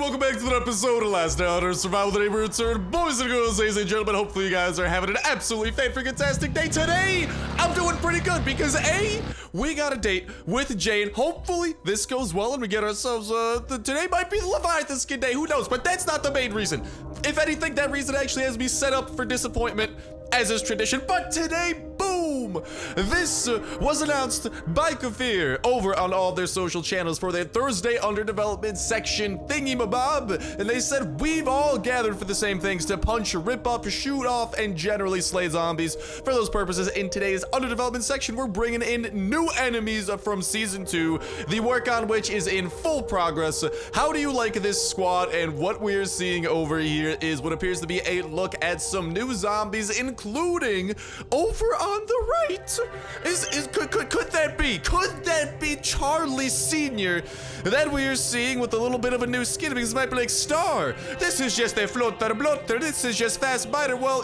welcome back to another episode of Last Day on Earth Survival the Neighborhood Turn. Boys and girls, ladies and gentlemen, hopefully you guys are having an absolutely fantastic day. Today, I'm doing pretty good because A, we got a date with Jane. Hopefully this goes well and we get ourselves, today might be the Leviathan skin day, who knows? But that's not the main reason. If anything, that reason actually has me set up for disappointment, as is tradition. But today, boom! This was announced by Kafir over on all their social channels for their Thursday under development section thingy-mabob. And they said, we've all gathered for the same things: to punch, rip up, shoot off, and generally slay zombies. For those purposes, in today's under development section, we're bringing in new enemies from Season 2, the work on which is in full progress. How do you like this squad? And what we're seeing over here is what appears to be a look at some new zombies, including over on the right. Could that be Charlie Sr. that we are seeing with a little bit of a new skin? Because it might be like, Star, this is just a floater blotter, this is just fast biter. Well,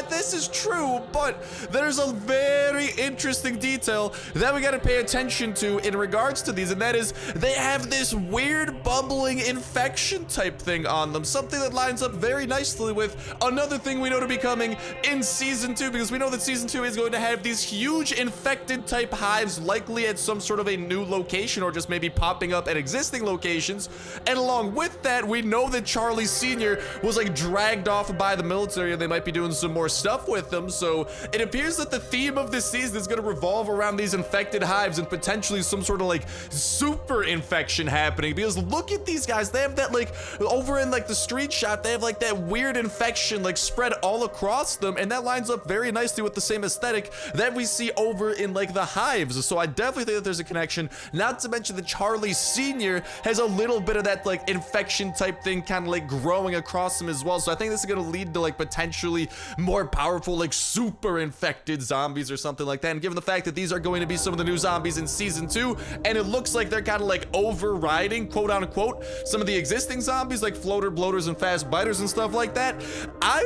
this is true, but there's a very interesting detail that we gotta pay attention to in regards to these, and that is they have this weird bubbling infection type thing on them, something that lines up very nicely with another thing we know to be coming in Season 2, because we know that Season 2 is going to have these huge infected type hives, likely at some sort of a new location or just maybe popping up at existing locations. And along with that, we know that Charlie Sr. was like dragged off by the military and they might be doing some more stuff with them. So it appears that the theme of this season is going to revolve around these infected hives and potentially some sort of like super infection happening, because look at these guys. They have that, like, over in like the street shot, they have like that weird infection like spread all across them, and that lines up very nicely with the same aesthetic that we see over in like the hives. So I definitely think that there's a connection, not to mention that Charlie Sr. has a little bit of that like infection type thing kind of like growing across him as well. So I think this is going to lead to like potentially more powerful like super infected zombies or something like that. And given the fact that these are going to be some of the new zombies in Season 2, and it looks like they're kind of like overriding, quote unquote, some of the existing zombies like floater bloaters and fast biters and stuff like that, I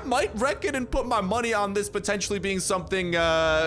might reckon and put my money on this potentially being something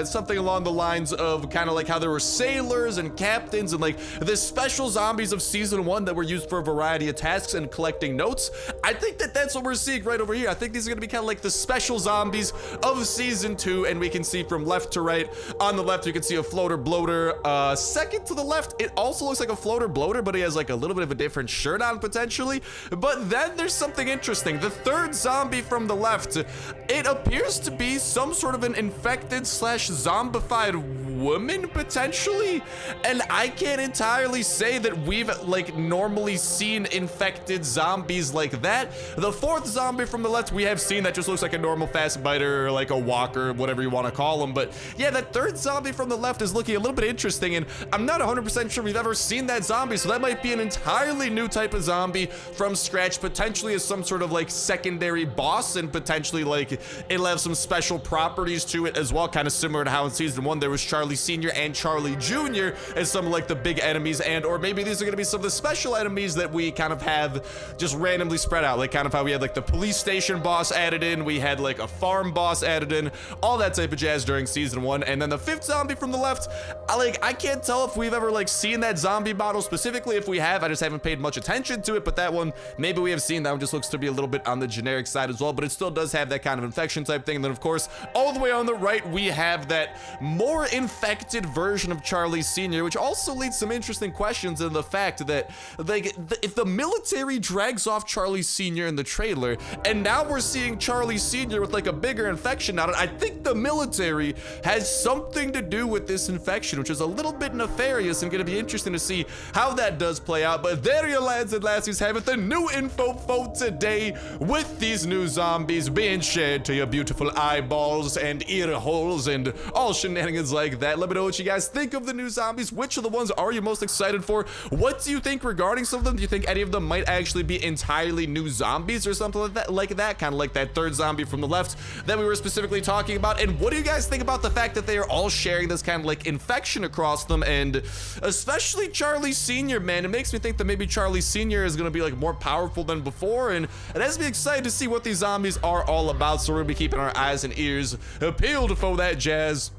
something along the lines of kind of like how there were sailors and captains and like the special zombies of Season 1 that were used for a variety of tasks and collecting notes. I think that that's what we're seeing right over here. I think these are going to be kind of like the special zombies of Season 2, and we can see from left to right. On the left, you can see a floater bloater. Second to the left, it also looks like a floater bloater, but he has like a little bit of a different shirt on potentially. But then there's something interesting. The third zombie from the left, it appears to be some sort of an infected slash zombified woman potentially, and I can't entirely say that we've like normally seen infected zombies like that. The fourth zombie from the left, we have seen that just looks like a normal fast biter or like a walker, whatever you want to call him. But yeah, that third zombie from the left is looking a little bit interesting, and I'm not 100% sure we've ever seen that zombie, so that might be an entirely new type of zombie from scratch, potentially as some sort of like secondary boss, and potentially like it'll have some special properties to it as well, kind of similar to how in Season 1 there was Charlie Sr. and Charlie Jr. as some of like the big enemies, and or maybe these are going to be some of the special enemies that we kind of have just randomly spread out, like kind of how we had like the police station boss added in, we had like a farm boss added in, all that type of jazz during Season 1. And then the fifth zombie from the left, I can't tell if we've ever like seen that zombie model specifically. If we have, I just haven't paid much attention to it, but that one maybe we have seen. That one just looks to be a little bit on the generic side as well, but it still does have that kind of infection type thing. And then of course, all the way on the right, we have that more infected version of Charlie Sr., which also leads some interesting questions in the fact that like if the military drags off Charlie Sr. in the trailer, and now we're seeing Charlie Sr. with like a bigger infection on it, I think the military has something to do with this infection, which is a little bit nefarious and going to be interesting to see how that does play out. But there you lads and lassies have it, the new info for today, with these new zombies being shared to your beautiful eyeballs and ear holes and all shenanigans like that. Let me know what you guys think of the new zombies. Which of the ones are you most excited for? What do you think regarding some of them? Do you think any of them might actually be entirely new zombies or something like that, kind of like that third zombie from the left that we were specifically talking about? And what do you guys think about the fact that they are all sharing this kind of like infection across them, and especially Charlie Sr., man? It makes me think that maybe Charlie Sr. is going to be like more powerful than before, and it has me excited to see what these zombies are all about. So we're going to be keeping our eyes and ears peeled for that jazz.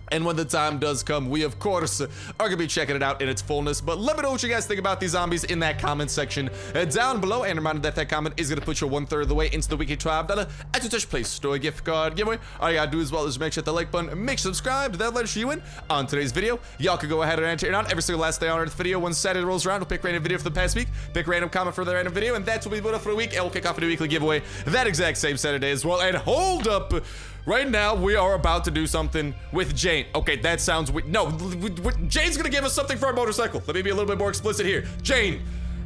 And when the time does come, we of course are gonna be checking it out in its fullness. But let me know what you guys think about these zombies in that comment section down below. And reminder that that comment is gonna put you 1/3 of the way into the weekly $12 at your Touch Play Store gift card giveaway. All you gotta do as well is make sure to hit the like button, make sure to subscribe. That'll let you in on today's video. Y'all can go ahead and enter it on every single last day on Earth video. When Saturday rolls around, we'll pick random video for the past week, pick random comment for the random video, and that's what we put up for the week. And we'll kick off a new weekly giveaway that exact same Saturday as well. And hold up. Right now, we are about to do something with Jane. Okay, that sounds weird. No, Jane's gonna give us something for our motorcycle. Let me be a little bit more explicit here. Jane,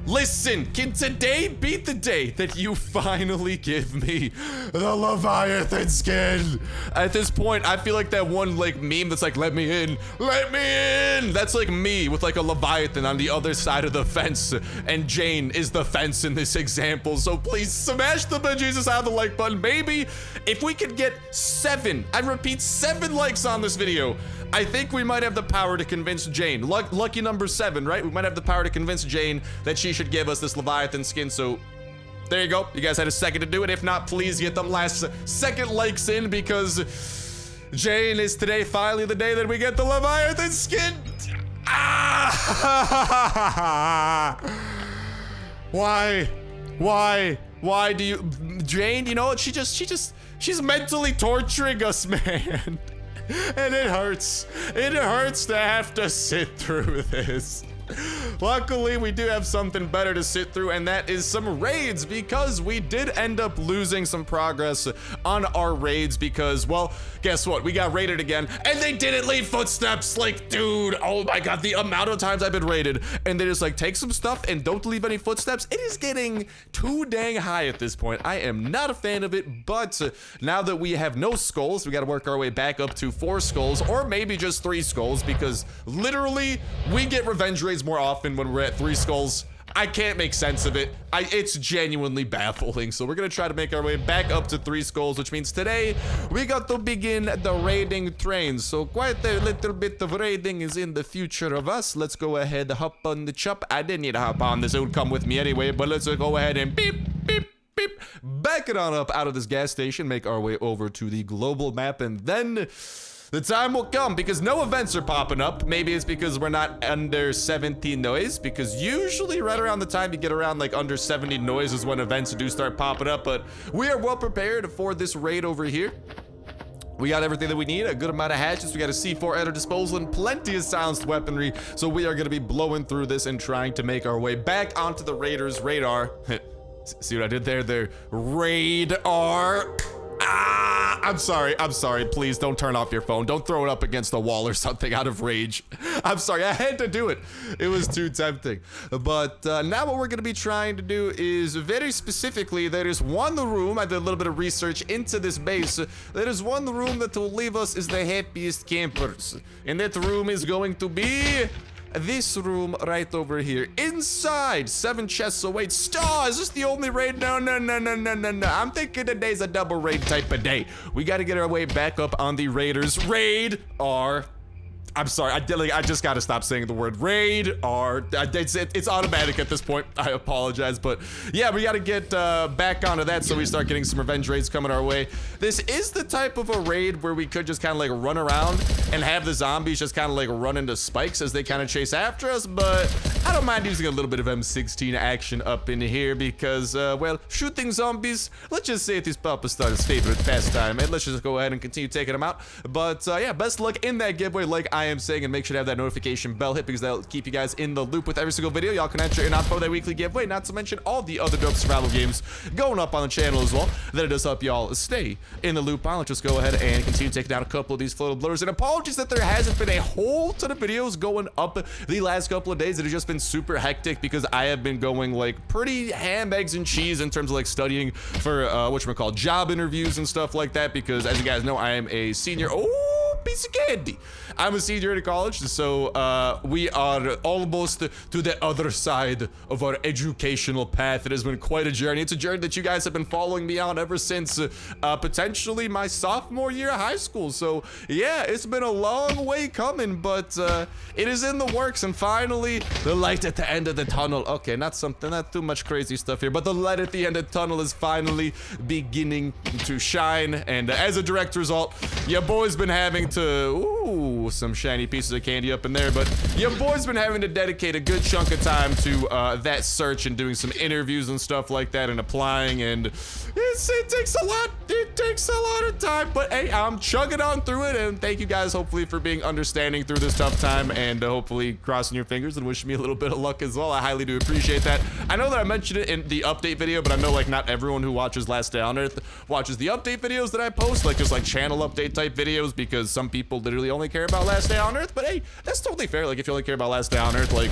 listen, can today be the day that you finally give me the Leviathan skin? At this point, I feel like that one like meme that's like, let me in, let me in. That's like me with like a Leviathan on the other side of the fence, and Jane is the fence in this example. So please smash the bejesus out of the like button. Maybe if we could get 7, I repeat 7 likes on this video, I think we might have the power to convince Jane. Lucky number 7, right? We might have the power to convince Jane that she should give us this Leviathan skin. So there you go. You guys had a second to do it. If not, please get them last second likes in, because Jane, is today finally the day that we get the Leviathan skin? Ah! Why do you, Jane, you know what? She's mentally torturing us, man. And it hurts. It hurts to have to sit through this. Luckily, we do have something better to sit through, and that is some raids, because we did end up losing some progress on our raids because, well, guess what? We got raided again, and they didn't leave footsteps. Like, dude, oh my god, the amount of times I've been raided, and they just like take some stuff and don't leave any footsteps. It is getting too dang high at this point. I am not a fan of it, but now that we have no skulls, we got to work our way back up to 4 skulls, or maybe just 3 skulls, because literally we get revenge raids more often when we're at 3 skulls. I can't make sense of it. It's genuinely baffling. So we're gonna try to make our way back up to 3 skulls, which means today we got to begin the raiding train. So quite a little bit of raiding is in the future of us. Let's go ahead, hop on the chop. I didn't need to hop on this. It would come with me anyway, but let's go ahead and beep, beep, beep. Back it on up out of this gas station, make our way over to the global map, and then the time will come, because no events are popping up. Maybe it's because we're not under 70 noise, because usually right around the time you get around like under 70 noise is when events do start popping up. But we are well prepared for this raid over here. We got everything that we need, a good amount of hatchets, we got a C4 at our disposal, and plenty of silenced weaponry. So we are gonna be blowing through this and trying to make our way back onto the Raiders' radar. See what I did there? Their radar. I'm sorry, please don't turn off your phone. Don't throw it up against the wall or something out of rage. I'm sorry, I had to do it. It was too tempting. But now what we're gonna be trying to do is, very specifically, there is one room, I did a little bit of research into this base. There is one room that will leave us as the happiest campers. And that room is going to be this room right over here. Inside, 7 chests await. Star, is this the only raid? No. I'm thinking today's a double raid type of day. We got to get our way back up on the Raiders. Raid R. I'm sorry, I just gotta stop saying the word raid, or it's automatic at this point. I apologize, but yeah, we gotta get back onto that so we start getting some revenge raids coming our way. This is the type of a raid where we could just kind of like run around and have the zombies just kind of like run into spikes as they kind of chase after us, but I don't mind using a little bit of M16 action up in here because, well, shooting zombies, let's just say it is Papa Star's favorite pastime, and let's just go ahead and continue taking them out. But yeah, best luck in that giveaway, like I am saying, and make sure to have that notification bell hit because that'll keep you guys in the loop with every single video. Y'all can enter in on for that weekly giveaway, not to mention all the other dope survival games going up on the channel as well. That it does help y'all stay in the loop on. Let's just go ahead and continue taking down a couple of these floatal blurs. And apologies that there hasn't been a whole ton of videos going up the last couple of days. It has just been super hectic because I have been going like pretty ham, eggs, and cheese in terms of like studying for whatchamacallit, job interviews and stuff like that, because as you guys know, I am a senior. Oh, piece of candy. I'm a senior in college, so we are almost to the other side of our educational path. It has been quite a journey. It's a journey that you guys have been following me on ever since potentially my sophomore year of high school. So yeah, it's been a long way coming, but it is in the works, and finally the light at the end of the tunnel. Okay, not too much crazy stuff here, but the light at the end of the tunnel is finally beginning to shine, and as a direct result, your boy's been having to, ooh, some shiny pieces of candy up in there, but your boy's been having to dedicate a good chunk of time to that search and doing some interviews and stuff like that and applying, and it takes a lot. It takes a lot of time, but hey, I'm chugging on through it, and thank you guys hopefully for being understanding through this tough time, and hopefully crossing your fingers and wishing me a little bit of luck as well. I highly do appreciate that. I know that I mentioned it in the update video, but I know like not everyone who watches Last Day on Earth watches the update videos that I post, like just like channel update type videos, because some people literally only care about Last Day on Earth. But hey, that's totally fair. Like if you only care about Last Day on Earth, like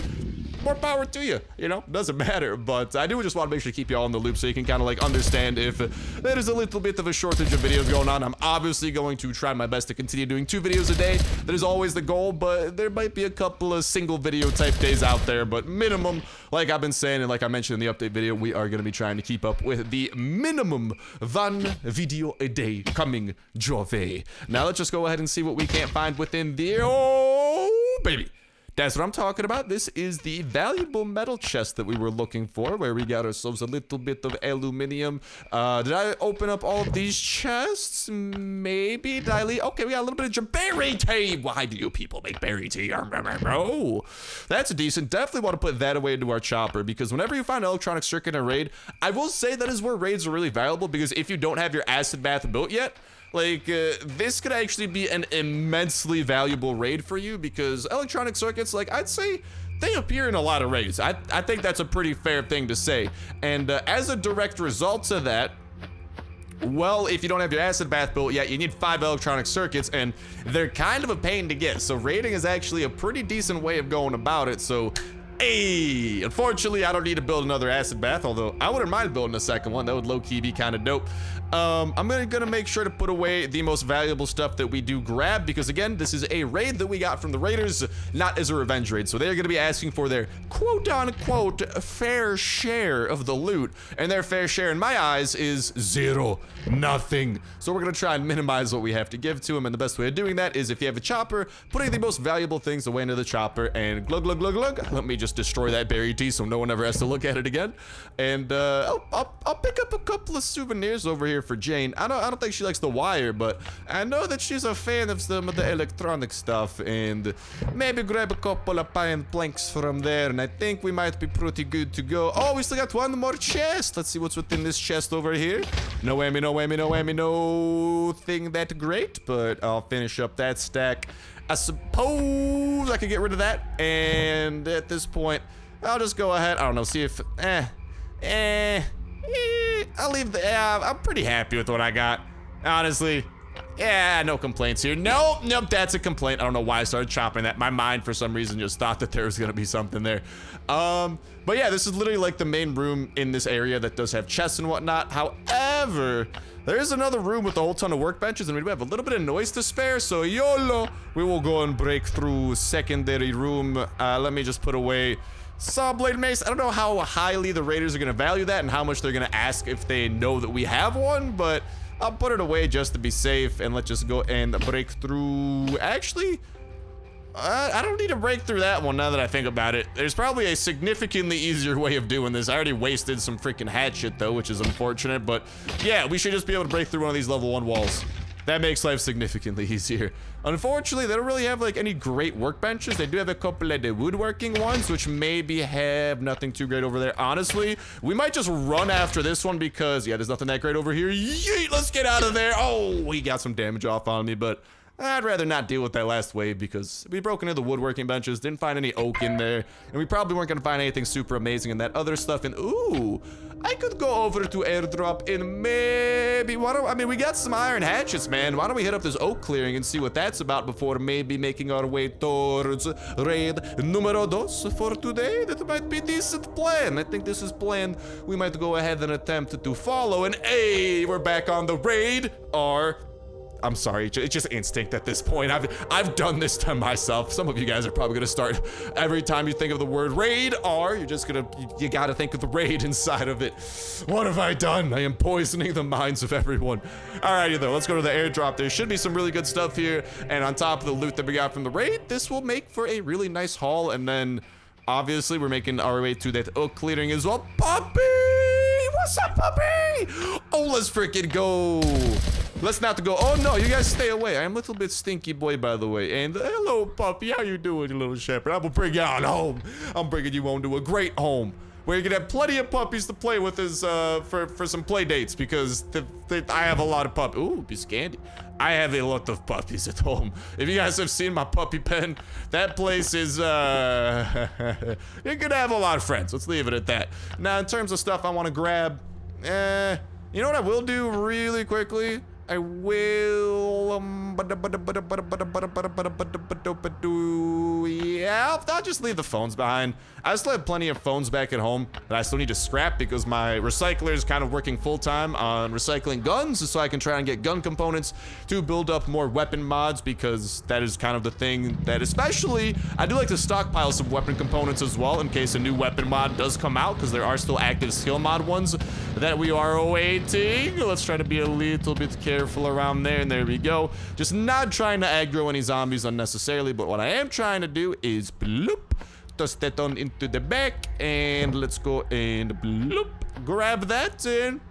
more power to you, you know, doesn't matter. But I do just want to make sure to keep you all in the loop so you can kind of like understand if there is a little bit of a shortage of videos going on. I'm obviously going to try my best to continue doing 2 videos a day. That is always the goal, but there might be a couple of single video type days out there, but minimum, like I've been saying and like I mentioned in the update video, we are going to be trying to keep up with the minimum 1 video a day coming your way. Now let's just go ahead and see what we can't find within the, oh baby. That's what I'm talking about. This is the valuable metal chest that we were looking for, where we got ourselves a little bit of aluminum. Did I open up all of these chests? Maybe. Did I leave? Okay, we got a little bit of berry tea. Why do you people make berry tea? Oh, that's decent. Definitely want to put that away into our chopper, because whenever you find an electronic circuit in a raid, I will say that is where raids are really valuable, because if you don't have your acid bath built yet, like, this could actually be an immensely valuable raid for you, because electronic circuits, like, I'd say they appear in a lot of raids. I think that's a pretty fair thing to say. And as a direct result of that, well, if you don't have your acid bath built yet, you need 5 electronic circuits, and they're kind of a pain to get. So raiding is actually a pretty decent way of going about it. So, hey, unfortunately, I don't need to build another acid bath, although I wouldn't mind building a second one. That would low-key be kind of dope. I'm gonna make sure to put away the most valuable stuff that we do grab, because again, this is a raid that we got from the raiders, not as a revenge raid. So they're gonna be asking for their quote-unquote fair share of the loot, and their fair share in my eyes is 0, nothing. So we're gonna try and minimize what we have to give to them, and the best way of doing that is if you have a chopper, putting the most valuable things away into the chopper, and glug glug glug glug. Let me just destroy that berry tea so no one ever has to look at it again. And I'll pick up a couple of souvenirs over here for Jane. I don't think she likes the wire, but I know that she's a fan of some of the electronic stuff, and maybe grab a couple of pine planks from there, and I think we might be pretty good to go. Oh, we still got 1 more chest. Let's see what's within this chest over here. No whammy, no whammy, no whammy, no thing that great, but I'll finish up that stack. I suppose I could get rid of that, and at this point, I'll just go ahead, I don't know, see if, I'll leave the, I'm pretty happy with what I got, honestly. Yeah, no complaints here. Nope, that's a complaint. I don't know why I started chopping that. My mind, for some reason, just thought that there was gonna be something there. But yeah, this is literally like the main room in this area that does have chests and whatnot. However, there is another room with a whole ton of workbenches, and we do have a little bit of noise to spare, so YOLO, we will go and break through secondary room. Let me just put away saw blade mace. I don't know how highly the raiders are gonna value that and how much they're gonna ask if they know that we have one, but I'll put it away just to be safe, and let's just go and break through. Actually, I don't need to break through that one now that I think about it. There's probably a significantly easier way of doing this. I already wasted some freaking hatchet though, which is unfortunate, but yeah, we should just be able to break through one of these level 1 walls. That makes life significantly easier. Unfortunately, they don't really have like any great workbenches. They do have a couple of the woodworking ones, which maybe have nothing too great over there. Honestly, we might just run after this one because, yeah, there's nothing that great over here. Yeet, let's get out of there. Oh, he got some damage off on me, but I'd rather not deal with that last wave because we broke into the woodworking benches, didn't find any oak in there, and we probably weren't gonna find anything super amazing in that other stuff. And ooh, I could go over to airdrop and maybe, I mean, we got some iron hatchets, man. Why don't we hit up this oak clearing and see what that's about before maybe making our way towards raid numero 2 for today? That might be a decent plan. I think this is plan we might go ahead and attempt to follow. And hey, we're back on the raid. I'm sorry, it's just instinct at this point. I've done this to myself. Some of you guys are probably gonna start every time you think of the word raid, or you're just gonna, you gotta think of the raid inside of it. What have I done? I am poisoning the minds of everyone. Alrighty though, let's go to the airdrop. There should be some really good stuff here, and on top of the loot that we got from the raid, this will make for a really nice haul. And then obviously we're making our way to that oak clearing as well. Puppy! What's up, puppy? Oh, let's freaking go. Let's not go. Oh no, you guys stay away. I am a little bit stinky boy, by the way. And hello, puppy. How you doing, you little shepherd? I'm gonna bring you on home. I'm bringing you home to a great home where you can have plenty of puppies to play with for some play dates, because I have a lot of puppies. Ooh, Biscandy. I have a lot of puppies at home. If you guys have seen my puppy pen, that place is, you're gonna have a lot of friends. Let's leave it at that. Now, in terms of stuff I want to grab, you know what I will do really quickly? I will, yeah, I'll just leave the phones behind. I still have plenty of phones back at home that I still need to scrap because my recycler is kind of working full-time on recycling guns, so I can try and get gun components to build up more weapon mods, because that is kind of the thing that, especially, I do like to stockpile some weapon components as well in case a new weapon mod does come out, because there are still active skill mod ones that we are awaiting. Let's try to be a little bit careful around there, and there we go. Just not trying to aggro any zombies unnecessarily, but what I am trying to do is bloop, toss that on into the back, and let's go and bloop, grab that in.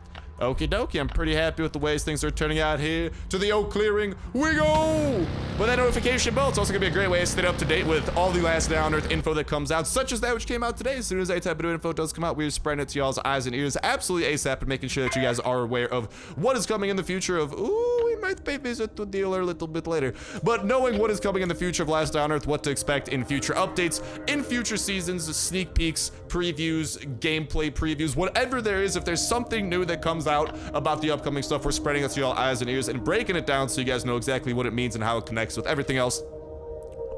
Okie dokie, I'm pretty happy with the ways things are turning out here. To the oak clearing we go! With that notification bell, it's also gonna be a great way to stay up to date with all the last Down Earth info that comes out, such as that which came out today. As soon as any type of new info does come out, we're spreading it to y'all's eyes and ears absolutely ASAP, and making sure that you guys are aware of what is coming in the future of, ooh, we might pay visit to dealer a little bit later. But knowing what is coming in the future of Last Down Earth, what to expect in future updates, in future seasons, sneak peeks, previews, gameplay previews, whatever there is, if there's something new that comes out about the upcoming stuff, we're spreading it to y'all eyes and ears and breaking it down so you guys know exactly what it means and how it connects with everything else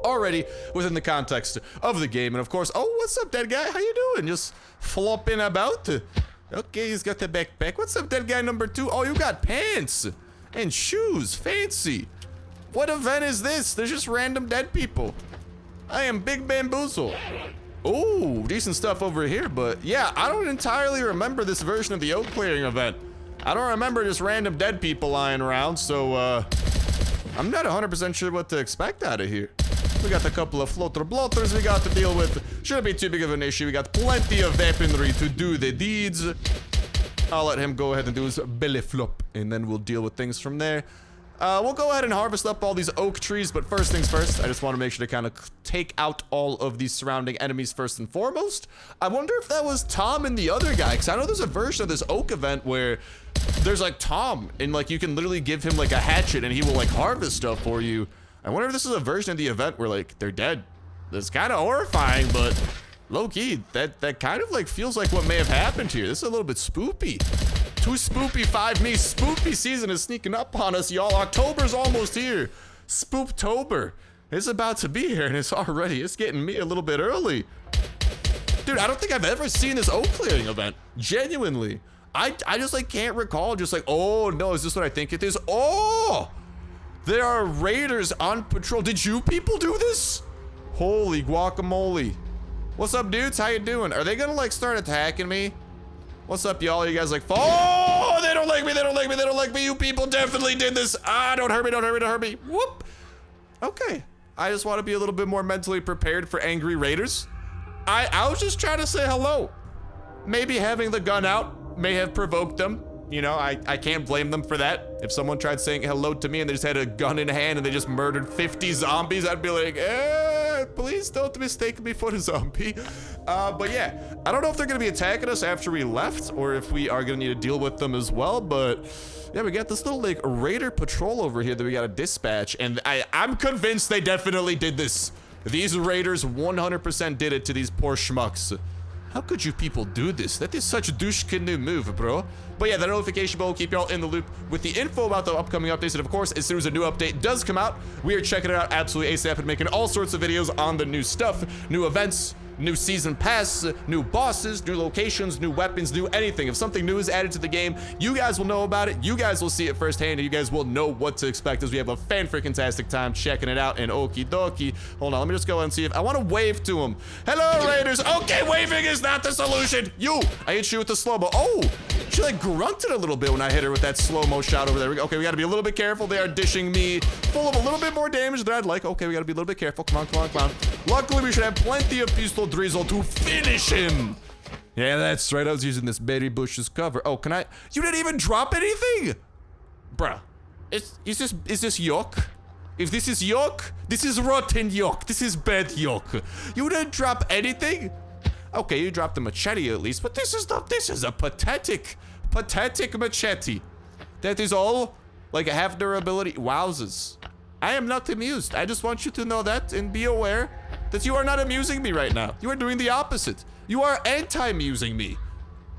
already within the context of the game. And of course, oh, what's up, dead guy? How you doing? Just flopping about. Okay, he's got the backpack. What's up, dead guy number 2? Oh, you got pants and shoes. Fancy. What event is this? There's just random dead people. I am Big Bamboozle. Oh, decent stuff over here, but yeah, I don't entirely remember this version of the oak clearing event. I don't remember just random dead people lying around, so I'm not 100% sure what to expect out of here. We got a couple of floater bloaters we got to deal with. Shouldn't be too big of an issue. We got plenty of weaponry to do the deeds. I'll let him go ahead and do his belly flop, and then we'll deal with things from there. We'll go ahead and harvest up all these oak trees, but first things first, I just want to make sure to kind of take out all of these surrounding enemies first and foremost. I wonder if that was Tom and the other guy, because I know there's a version of this oak event where there's like Tom, and like you can literally give him like a hatchet and he will like harvest stuff for you. I wonder if this is a version of the event where like they're dead. That's kind of horrifying, but low-key, that kind of like feels like what may have happened here. This is a little bit spoopy. Too spoopy 5 me. Spoopy season is sneaking up on us, y'all. October's almost here. Spooptober. It's about to be here, and it's getting me a little bit early. Dude, I don't think I've ever seen this oak clearing event. Genuinely. I just like can't recall, just like, oh no, is this what I think it is? Oh! There are raiders on patrol. Did you people do this? Holy guacamole. What's up, dudes? How you doing? Are they gonna like start attacking me? What's up, y'all? You guys like, oh, they don't like me, they don't like me, they don't like me. You people definitely did this. Ah, don't hurt me, don't hurt me, don't hurt me. Whoop. Okay. I just want to be a little bit more mentally prepared for angry raiders. I was just trying to say hello. Maybe having the gun out may have provoked them. You know, I can't blame them for that. If someone tried saying hello to me and they just had a gun in hand and they just murdered 50 zombies, I'd be like, please don't mistake me for a zombie. But yeah, I don't know if they're gonna be attacking us after we left or if we are gonna need to deal with them as well, but yeah, we got this little like raider patrol over here that we gotta dispatch, and I'm convinced they definitely did this. These raiders 100% did it to these poor schmucks. How could you people do this? That is such a douche canoe move, bro. But yeah, the notification bell will keep y'all in the loop with the info about the upcoming updates. And of course, as soon as a new update does come out, we are checking it out absolutely ASAP and making all sorts of videos on the new stuff, new events, new season pass, new bosses, new locations, new weapons, new anything. If something new is added to the game, you guys will know about it. You guys will see it firsthand, and you guys will know what to expect as we have a fan-freaking-tastic time checking it out. And okie dokie. Hold on, let me just go and see if I want to wave to him. Hello, raiders. Okay, waving is not the solution. I hit you with the slow-mo. Oh, she like grunted a little bit when I hit her with that slow-mo shot over there. Okay, we got to be a little bit careful. They are dishing me full of a little bit more damage than I'd like. Okay, we got to be a little bit careful. Come on, come on, come on. Luckily, we should have plenty of pistol drizzle to finish him. Yeah, that's right. I was using this berry bush as cover. Oh, can I? You didn't even drop anything? Bruh. Is this yolk? If this is yolk, this is rotten yolk. This is bad yolk. You didn't drop anything? Okay, you dropped the machete at least, but this is a pathetic machete. That is all like a half durability. Wowzers. I am not amused. I just want you to know that and be aware that you are not amusing me right now. You are doing the opposite. You are anti-amusing me.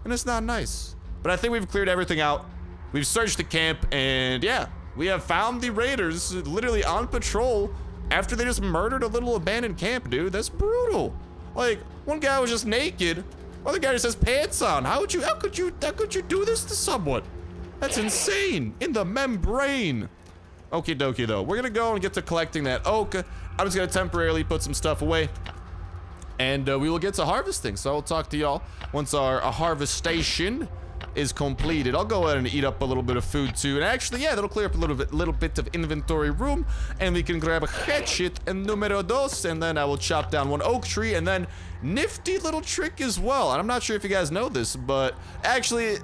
And it's not nice. But I think we've cleared everything out. We've searched the camp, and yeah, we have found the raiders literally on patrol after they just murdered a little abandoned camp, dude. That's brutal. Like, one guy was just naked. Other guy just has pants on. How could you do this to someone? That's insane. In the membrane. Okie dokie though. We're gonna go and get to collecting that oak. I'm just gonna temporarily put some stuff away. And we will get to harvesting. So I'll talk to y'all once our harvest station is completed. I'll go ahead and eat up a little bit of food too. And actually, yeah, that'll clear up a little bit of inventory room. And we can grab a hatchet and numero dos. And then I will chop down one oak tree. And then nifty little trick as well. And I'm not sure if you guys know this, but actually,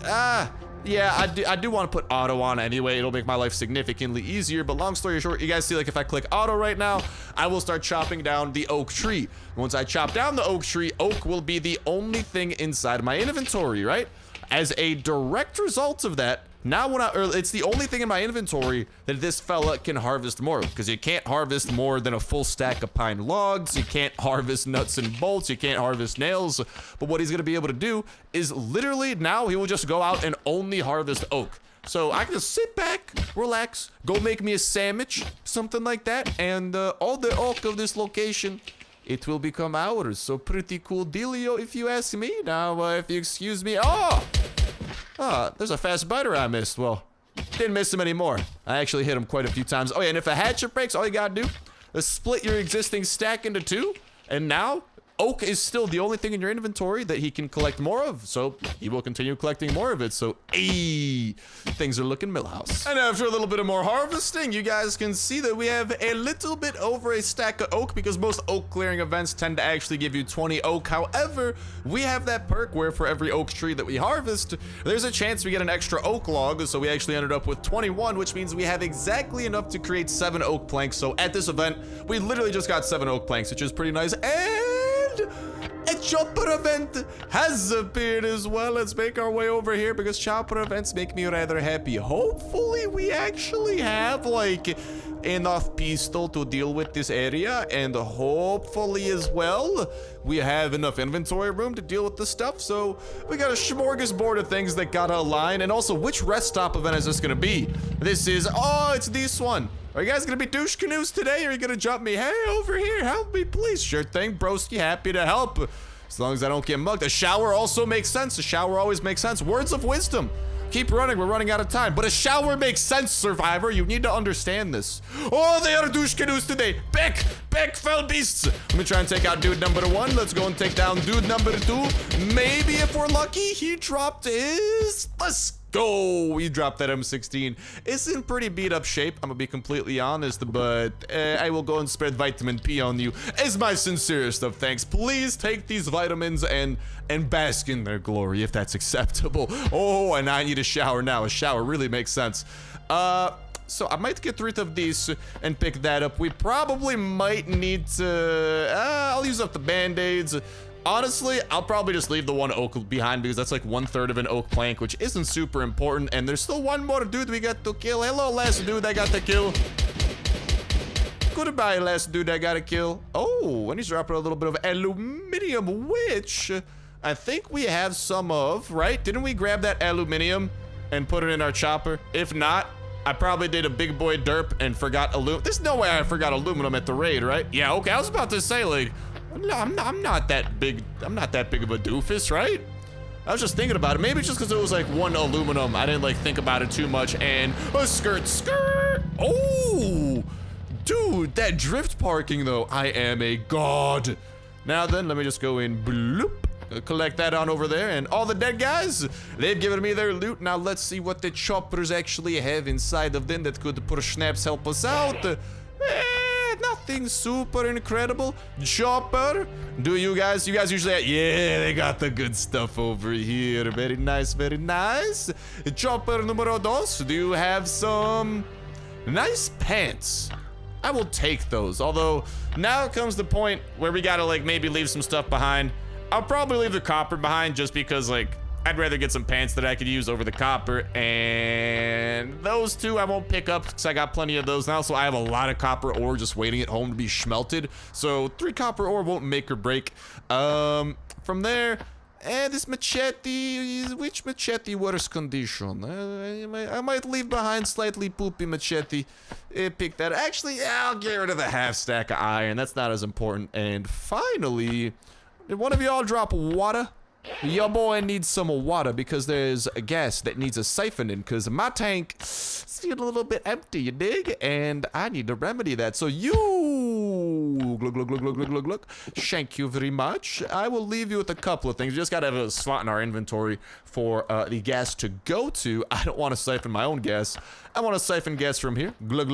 yeah, I do want to put auto on anyway. It'll make my life significantly easier. But long story short, you guys see, like, if I click auto right now, I will start chopping down the oak tree. Once I chop down the oak tree, oak will be the only thing inside my inventory, right? As a direct result of that, now it's the only thing in my inventory that this fella can harvest more of, because you can't harvest more than a full stack of pine logs. You can't harvest nuts and bolts. You can't harvest nails. But what he's going to be able to do is literally now he will just go out and only harvest oak. So I can just sit back, relax, go make me a sandwich, something like that. And all the oak of this location, it will become ours. So pretty cool dealio if you ask me. Now, if you excuse me. Oh, there's a fast biter I missed. Well, didn't miss him anymore. I actually hit him quite a few times. Oh yeah, and if a hatchet breaks, all you gotta do is split your existing stack into two. And now, oak is still the only thing in your inventory that he can collect more of. So he will continue collecting more of it. So, hey, things are looking Millhouse. And after a little bit of more harvesting, you guys can see that we have a little bit over a stack of oak, because most oak clearing events tend to actually give you 20 oak. However, we have that perk where for every oak tree that we harvest, there's a chance we get an extra oak log. So we actually ended up with 21, which means we have exactly enough to create 7 oak planks. So at this event, we literally just got 7 oak planks, which is pretty nice. And a chopper event has appeared as well. Let's make our way over here, because chopper events make me rather happy. Hopefully we actually have like enough pistol to deal with this area, and hopefully as well we have enough inventory room to deal with the stuff. So we got a smorgasbord of things that gotta align. And also, which rest stop event is this gonna be? This is, oh, it's this one. Are you guys gonna be douche canoes today, or are you gonna jump me? Hey, over here, help me, please. Sure thing, broski, happy to help. As long as I don't get mugged. A shower also makes sense. A shower always makes sense. Words of wisdom. Keep running, we're running out of time. But a shower makes sense, Survivor. You need to understand this. Oh, they are douche canoes today. Back, fell beasts. Let me try and take out dude number 1. Let's go and take down dude number 2. Maybe if we're lucky, he dropped his. Let's go. We dropped that M16. It's in pretty beat up shape, I'm gonna be completely honest, but I will go and spread vitamin P on you as my sincerest of thanks. Please take these vitamins and bask in their glory, if that's acceptable. Oh, and I need a shower now. A shower really makes sense. So I might get rid of these and pick that up. We probably might need to, I'll use up the band-aids. Honestly, I'll probably just leave the one oak behind, because that's like 1/3 of an oak plank, which isn't super important. And there's still one more dude we got to kill. Hello, last dude I got to kill. Goodbye, last dude I got to kill. Oh, and he's dropping a little bit of aluminum, which I think we have some of, right? Didn't we grab that aluminum and put it in our chopper? If not, I probably did a big boy derp and forgot aluminum. There's no way I forgot aluminum at the raid, right? Yeah, okay, I was about to say, like, no, I'm not that big. I'm not that big of a doofus, right? I was just thinking about it. Maybe it's just because it was like one aluminum. I didn't like think about it too much. And a skirt. Oh, dude, that drift parking though. I am a god. Now then, let me just go in. Bloop. Collect that on over there. And all the dead guys, they've given me their loot. Now let's see what the choppers actually have inside of them that could perhaps help us out. Nothing super incredible. Chopper, do you guys usually have, yeah, they got the good stuff over here. Very nice, very nice. Chopper numero dos, do you have some Nice pants. I will take those. Although, now comes the point where we gotta, like, maybe leave some stuff behind. I'll probably leave the copper behind just because, like, I'd rather get some pants that I could use over the copper. And those two I won't pick up because I got plenty of those now. So I have a lot of copper ore just waiting at home to be schmelted. So 3 copper ore won't make or break. From there, this machete, which machete worse condition? I might leave behind slightly poopy machete. Pick that. Actually, I'll get rid of the half stack of iron. That's not as important. And finally, did one of y'all drop water? Your boy needs some water because there's a gas that needs a siphoning because my tank is feeling a little bit empty, you dig? And I need to remedy that. So you, look, thank you very much. I will leave you with a couple of things. We just gotta have a slot in our inventory for the gas to go to. I don't want to siphon my own gas. I want to siphon gas from here. Glug.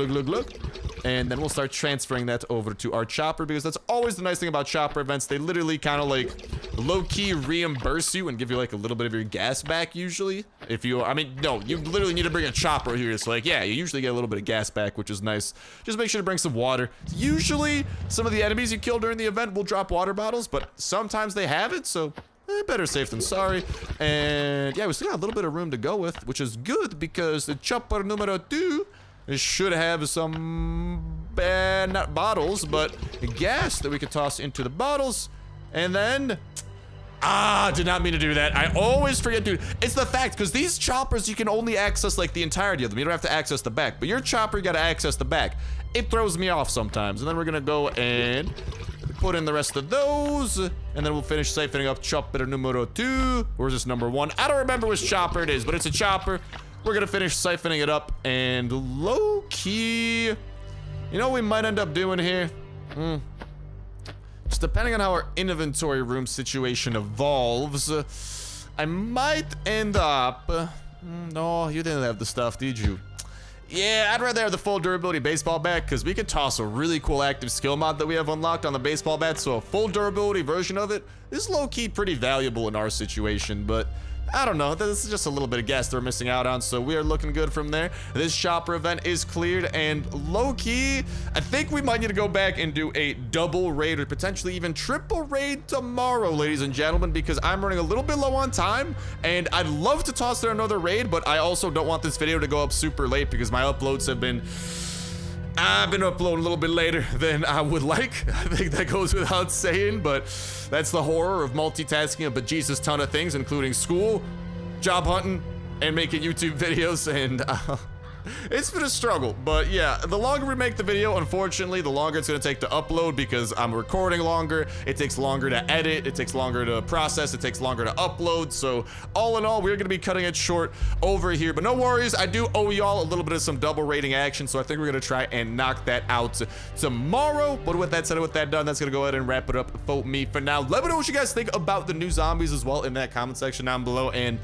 And then we'll start transferring that over to our chopper because that's always the nice thing about chopper events. They literally kind of like low-key reimburse you and give you like a little bit of your gas back usually. If you, I mean, no, you literally need to bring a chopper here. So like, yeah, you usually get a little bit of gas back, which is nice. Just make sure to bring some water. Usually, some of the enemies you kill during the event will drop water bottles, but sometimes they haven't, so better safe than sorry. And yeah, we still got a little bit of room to go with, which is good because the chopper numero 2 should have some not bottles, but gas that we could toss into the bottles. And then, did not mean to do that. I always forget, dude. It's the fact, because these choppers, you can only access like the entirety of them. You don't have to access the back, but your chopper, you gotta access the back. It throws me off sometimes. And then we're gonna go and put in the rest of those, and then we'll finish siphoning up chopper numero 2. Or is this number 1? I don't remember which chopper it is, but it's a chopper. We're gonna finish siphoning it up, and low-key, you know what we might end up doing here? Just depending on how our inventory room situation evolves, I might end up... no, you didn't have the stuff, did you? Yeah, I'd rather have the full durability baseball bat because we could toss a really cool active skill mod that we have unlocked on the baseball bat. So a full durability version of it is low-key pretty valuable in our situation, but I don't know. This is just a little bit of gas that we're missing out on, so we are looking good from there. This chopper event is cleared, and low-key, I think we might need to go back and do a double raid or potentially even triple raid tomorrow, ladies and gentlemen, because I'm running a little bit low on time, and I'd love to toss there another raid, but I also don't want this video to go up super late because my uploads have been... I've been uploading a little bit later than I would like. I think that goes without saying, but that's the horror of multitasking a bejesus ton of things, including school, job hunting, and making YouTube videos, and it's been a struggle. But yeah, the longer we make the video, unfortunately, the longer it's gonna take to upload because I'm recording longer, it takes longer to edit, it takes longer to process, it takes longer to upload. So all in all, we're gonna be cutting it short over here, but no worries. I do owe y'all a little bit of some double rating action, so I think we're gonna try and knock that out tomorrow. But with that said, with that done, that's gonna go ahead and wrap it up for me for now. Let me know what you guys think about the new zombies as well in that comment section down below, and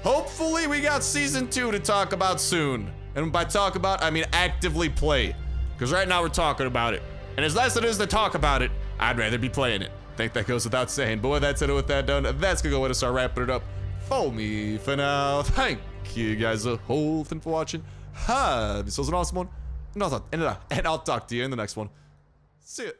hopefully we got season 2 to talk about soon. And by talk about, I mean actively play. Because right now we're talking about it. And as less it is to talk about it, I'd rather be playing it. I think that goes without saying. But with that said, with that done, that's gonna go ahead and start wrapping it up for me for now. Thank you guys a whole thing for watching. Have yourselves an awesome one. And I'll talk to you in the next one. See ya.